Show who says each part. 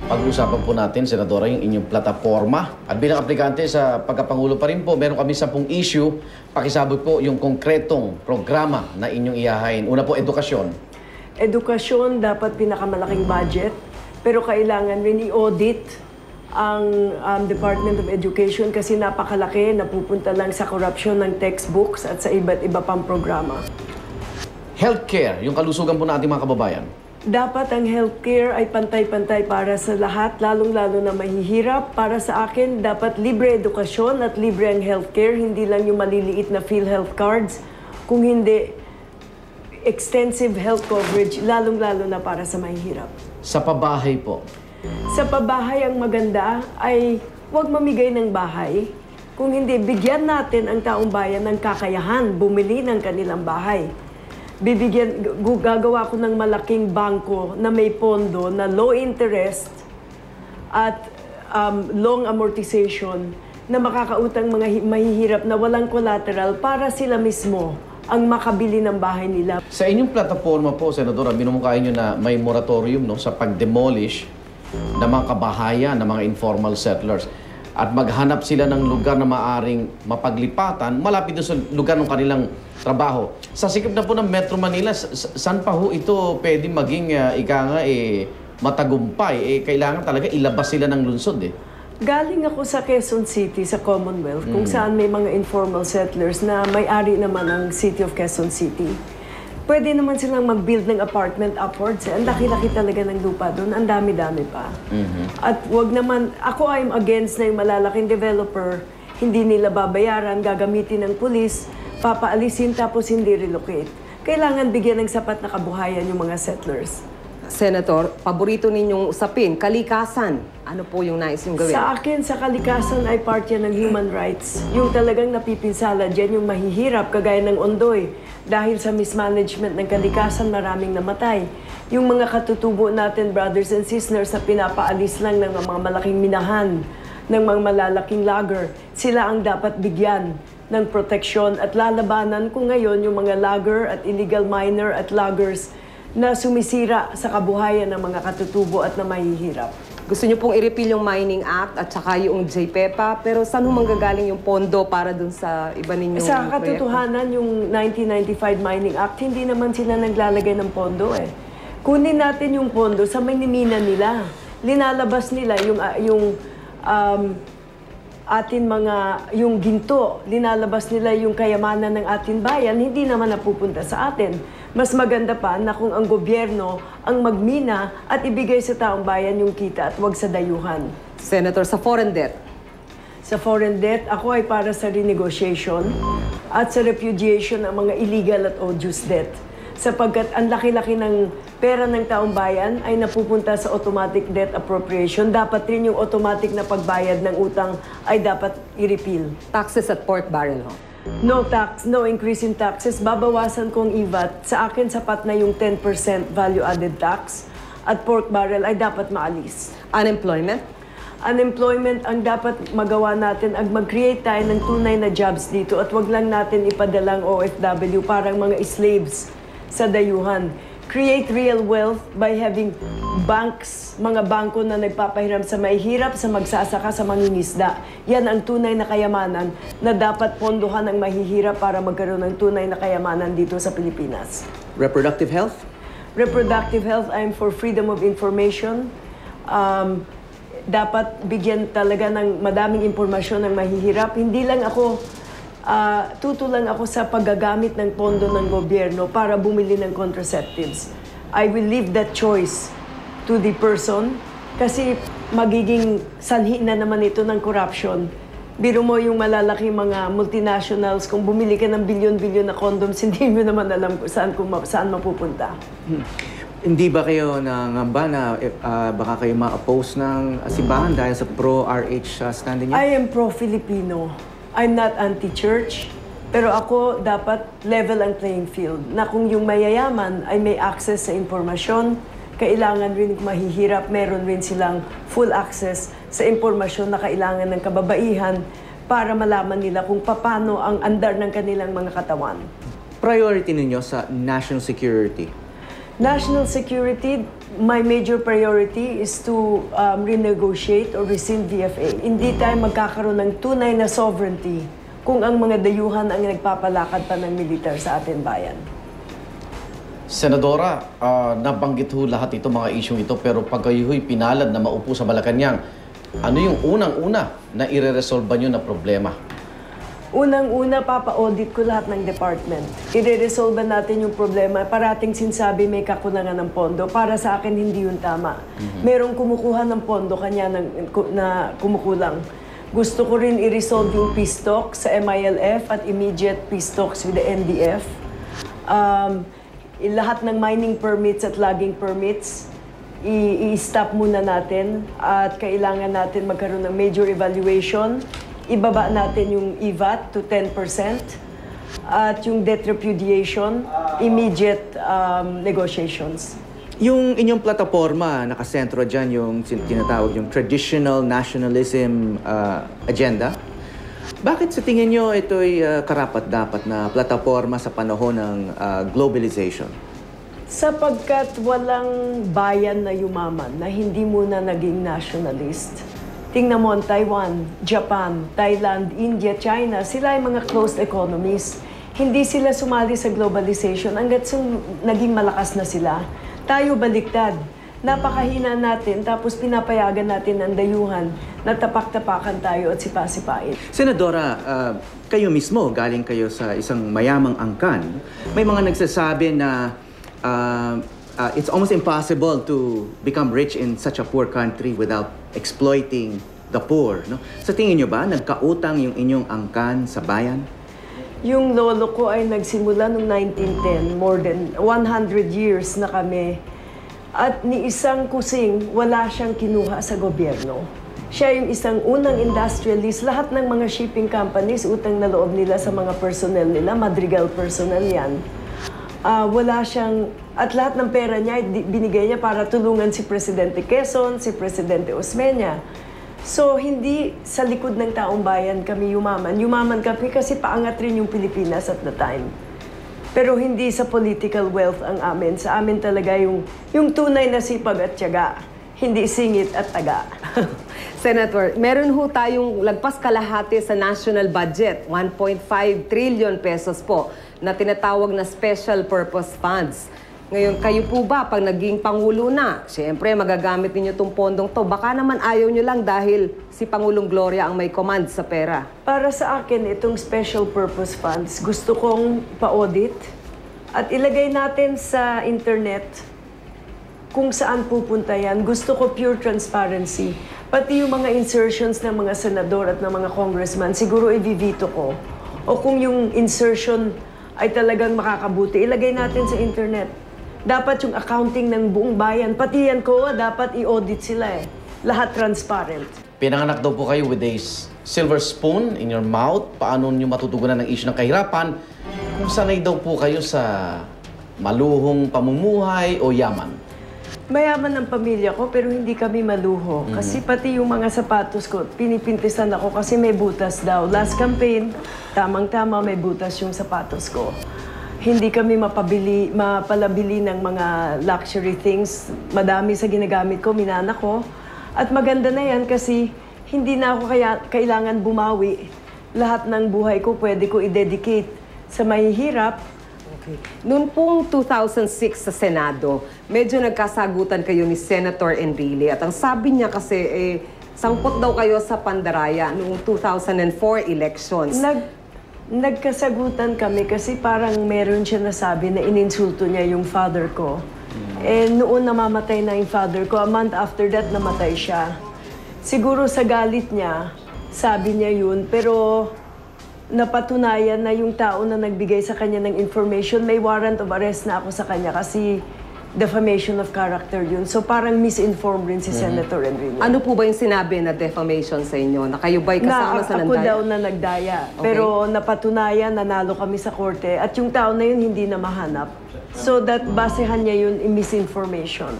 Speaker 1: Pag-usapan po natin, Senadora, yung inyong plataforma. At bilang aplikante sa pagkapangulo pa rin po, meron kami 10 issue. Pakisabot po yung konkretong programa na inyong ihahain. Una po, edukasyon.
Speaker 2: Edukasyon, dapat pinakamalaking budget. Pero kailangan rin i-audit ang Department of Education kasi napakalaki, napupunta lang sa corruption ng textbooks at sa iba't iba pang programa.
Speaker 1: Healthcare, yung kalusugan po natin mga kababayan.
Speaker 2: Dapat ang healthcare ay pantay-pantay para sa lahat, lalong-lalo na mahihirap. Para sa akin, dapat libre edukasyon at libre ang healthcare, hindi lang yung maliliit na PhilHealth cards. Kung hindi, extensive health coverage, lalong-lalo na para sa mahihirap.
Speaker 1: Sa pabahay po.
Speaker 2: Sa pabahay, ang maganda ay huwag mamigay ng bahay. Kung hindi, bigyan natin ang taong bayan ng kakayahan, bumili ng kanilang bahay. Gagawa ko ng malaking bangko na may pondo na low interest at long amortization na makakautang mga mahihirap na walang collateral para sila mismo ang makabili ng bahay nila.
Speaker 1: Sa inyong plataforma po, Senadora, binumungkahin nyo na may moratorium sa pag-demolish ng mga kabahayan, ng mga informal settlers. At maghanap sila ng lugar na maaring mapaglipatan malapit doon sa lugar ng kanilang trabaho. Sa sikip na po ng Metro Manila, saan pa ho ito pwede maging matagumpay? Kailangan talaga ilabas sila ng lungsod
Speaker 2: Galing ako sa Quezon City, sa Commonwealth, kung saan may mga informal settlers na may-ari naman ng City of Quezon City. Pwede naman silang mag-build ng apartment upwards. Ang laki-laki talaga ng lupa doon. Ang dami-dami pa. At wag naman, ako I'm against na yung malalaking developer, hindi nila babayaran, gagamitin ng pulis, papaalisin tapos hindi relocate. Kailangan bigyan ng sapat na kabuhayan yung mga settlers.
Speaker 3: Senator, paborito ninyong usapin, kalikasan. Ano po yung nais yung gawin?
Speaker 2: Sa akin, sa kalikasan ay part yan ng human rights. Yung talagang napipinsala dyan, yung mahihirap, kagaya ng Ondoy. Dahil sa mismanagement ng kalikasan, maraming namatay. Yung mga katutubo natin, brothers and sisters, na pinapaalis lang ng mga malaking minahan, ng mga malalaking logger, sila ang dapat bigyan ng proteksyon at lalabanan ko ngayon yung mga logger at illegal miner at loggers na sumisira sa kabuhayan ng mga katutubo at na mahihirap.
Speaker 3: Gusto niyo pong i-repeal yung Mining Act at saka yung JPEPA, pero saan ho manggagaling yung pondo para dun sa iba ninyong
Speaker 2: Sa katotohanan, yung 1995 Mining Act, hindi naman sila naglalagay ng pondo Kunin natin yung pondo sa minimina nila. Linalabas nila yung ginto, linalabas nila yung kayamanan ng ating bayan, hindi naman napupunta sa atin. Mas maganda pa na kung ang gobyerno ang magmina at ibigay sa taong bayan yung kita at wag sa dayuhan.
Speaker 3: Senator, sa foreign debt?
Speaker 2: Sa foreign debt, ako ay para sa renegotiation at sa repudiation ng mga illegal at odious debt. Sapagkat ang laki-laki ng pera ng taong bayan ay napupunta sa automatic debt appropriation. Dapat rin yung automatic na pagbayad ng utang ay dapat i-repeal.
Speaker 3: Taxes at pork barrel ho?
Speaker 2: No tax, no increase in taxes. Babawasan kong IVAT. Sa akin, sapat na yung 10% value-added tax. At pork barrel ay dapat maalis.
Speaker 3: Unemployment?
Speaker 2: Unemployment ang dapat magawa natin ang mag-create tayo ng tunay na jobs dito at wag lang natin ipadalang OFW parang mga slaves sa dayuhan. Create real wealth by having banks, mga bangko na nagpapahiram sa mahihirap, sa magsasaka, sa mangingisda. Yan ang tunay na kayamanan na dapat pondohan ng mahihirap para magkaroon ng tunay na kayamanan dito sa Pilipinas.
Speaker 4: Reproductive health?
Speaker 2: Reproductive health, I'm for freedom of information. Dapat bigyan talaga ng madaming impormasyon ng mahihirap. Hindi lang ako tutulang ako sa paggagamit ng pondo ng gobyerno para bumili ng contraceptives. I will leave that choice to the person kasi magiging sanhi na naman ito ng corruption. Biro mo yung malalaking mga multinationals, kung bumili ka ng bilyon-bilyon na condoms, hindi mo naman alam saan mapupunta.
Speaker 4: Hindi ba kayo nangamba na baka kayo ma-oppose ng simbahan dahil sa pro-RH stand niyo?
Speaker 2: I am pro-Filipino. I'm not anti-church, pero ako dapat level ang playing field. Na kung yung mayayaman ay may access sa impormasyon, kailangan rin mahihirap, meron rin silang full access sa impormasyon na kailangan ng kababaihan para malaman nila kung paano ang andar ng kanilang mga katawan.
Speaker 4: Priority ninyo sa national security?
Speaker 2: National security, my major priority is to renegotiate or rescind VFA. Hindi tayo magkakaroon ng tunay na sovereignty kung ang mga dayuhan ang nagpapalakad pa ng militar sa ating bayan.
Speaker 1: Senadora, nabanggit ho lahat ito, mga isyong ito, pero pag kayo'y pinalad na maupo sa Malacanang, ano yung unang-una na ire-resolve nyo na problema?
Speaker 2: Unang-una, papa-audit ko lahat ng department. I-resolve natin yung problema. Parating sinsabi may kakulangan ng pondo. Para sa akin, hindi yun tama. Merong kumukuha ng pondo, kanya na kumukulang. Gusto ko rin i-resolve yung peace talks sa MILF at immediate peace talks with the NDF. Lahat ng mining permits at logging permits, i-stop muna natin at kailangan natin magkaroon ng major evaluation. Ibaba natin yung EVAT to 10% at yung debt repudiation, immediate negotiations.
Speaker 4: Yung inyong plataforma, nakasentro dyan yung tinatawag yung traditional nationalism agenda. Bakit sa tingin nyo ito'y karapat-dapat na plataforma sa panahon ng globalization?
Speaker 2: Sapagkat walang bayan na yumaman na hindi muna naging nationalist. Tingnan mo ang Taiwan, Japan, Thailand, India, China, sila ay mga closed economies. Hindi sila sumali sa globalization hanggat naging malakas na sila. Tayo baliktad. Napakahina natin tapos pinapayagan natin ang dayuhan na tapak-tapakan tayo at sipa-sipain.
Speaker 4: Senadora, kayo mismo, galing kayo sa isang mayamang angkan. May mga nagsasabi na it's almost impossible to become rich in such a poor country without exploiting the poor. No? Sa tingin nyo ba, nagkautang yung inyong angkan sa bayan?
Speaker 2: Yung lolo ko ay nagsimula noong 1910, more than 100 years na kami. At ni isang kusing, wala siyang kinuha sa gobyerno. Siya yung isang unang industrialist. Lahat ng mga shipping companies, utang na loob nila sa mga personnel nila, Madrigal personnel yan. Wala siyang, at lahat ng pera niya, binigay niya para tulungan si Presidente Quezon, si Presidente Osmeña. So, hindi sa likod ng taong bayan kami yumaman. Yumaman kami kasi paangat rin yung Pilipinas at the time. Pero hindi sa political wealth ang amin. Sa amin talaga yung tunay na sipag at tiyaga. Hindi singit at taga.
Speaker 3: Senator, meron ho tayong lagpas kalahati sa national budget, 1.5 trillion pesos po, na tinatawag na special purpose funds. Ngayon, kayo po ba, pag naging Pangulo na, siyempre magagamit ninyo itong pondong to, baka naman ayaw nyo lang dahil si Pangulong Gloria ang may command sa pera.
Speaker 2: Para sa akin, itong special purpose funds, gusto kong pa-audit at ilagay natin sa internet kung saan pupunta yan. Gusto ko pure transparency. Pati yung mga insertions ng mga senador at ng mga congressman, siguro i-veto ko. O kung yung insertion ay talagang makakabuti, ilagay natin sa internet. Dapat yung accounting ng buong bayan, pati yan ko, dapat i-audit sila eh. Lahat transparent.
Speaker 1: Pinanganak daw po kayo with a silver spoon in your mouth. Paano nyo matutugunan ng issue ng kahirapan? Kung sanay daw po kayo sa maluhong pamumuhay o yaman?
Speaker 2: Mayaman ang pamilya ko pero hindi kami maluho. Kasi pati yung mga sapatos ko, pinipintisan ako kasi may butas daw. Last campaign, tamang-tama may butas yung sapatos ko. Hindi kami mapalabili ng mga luxury things. Madami sa ginagamit ko, minana ko. At maganda na yan kasi hindi na ako kailangan bumawi. Lahat ng buhay ko pwede ko i-dedicate sa mahihirap.
Speaker 3: Okay. Noong pong 2006 sa Senado, medyo nagkasagutan kayo ni Senator Enrile. At ang sabi niya kasi, sangkot daw kayo sa pandaraya noong 2004 elections.
Speaker 2: Nagkasagutan kami kasi parang meron siya nasabi na ininsulto niya yung father ko. Eh, noon namamatay na yung father ko. A month after that, namatay siya. Siguro sa galit niya, sabi niya yun. Pero napatunayan na yung tao na nagbigay sa kanya ng information, may warrant of arrest na ako sa kanya kasi defamation of character yun. So parang misinformed rin si Senator Enrile.
Speaker 3: Ano po ba yung sinabi na defamation sa inyo? Na kayo ba'y kasama sa
Speaker 2: Ako
Speaker 3: nandaya?
Speaker 2: daw na nagdaya.
Speaker 3: Okay.
Speaker 2: Pero napatunayan, nanalo kami sa korte. At yung tao na yun hindi na mahanap. So that basehan niya yun in misinformation.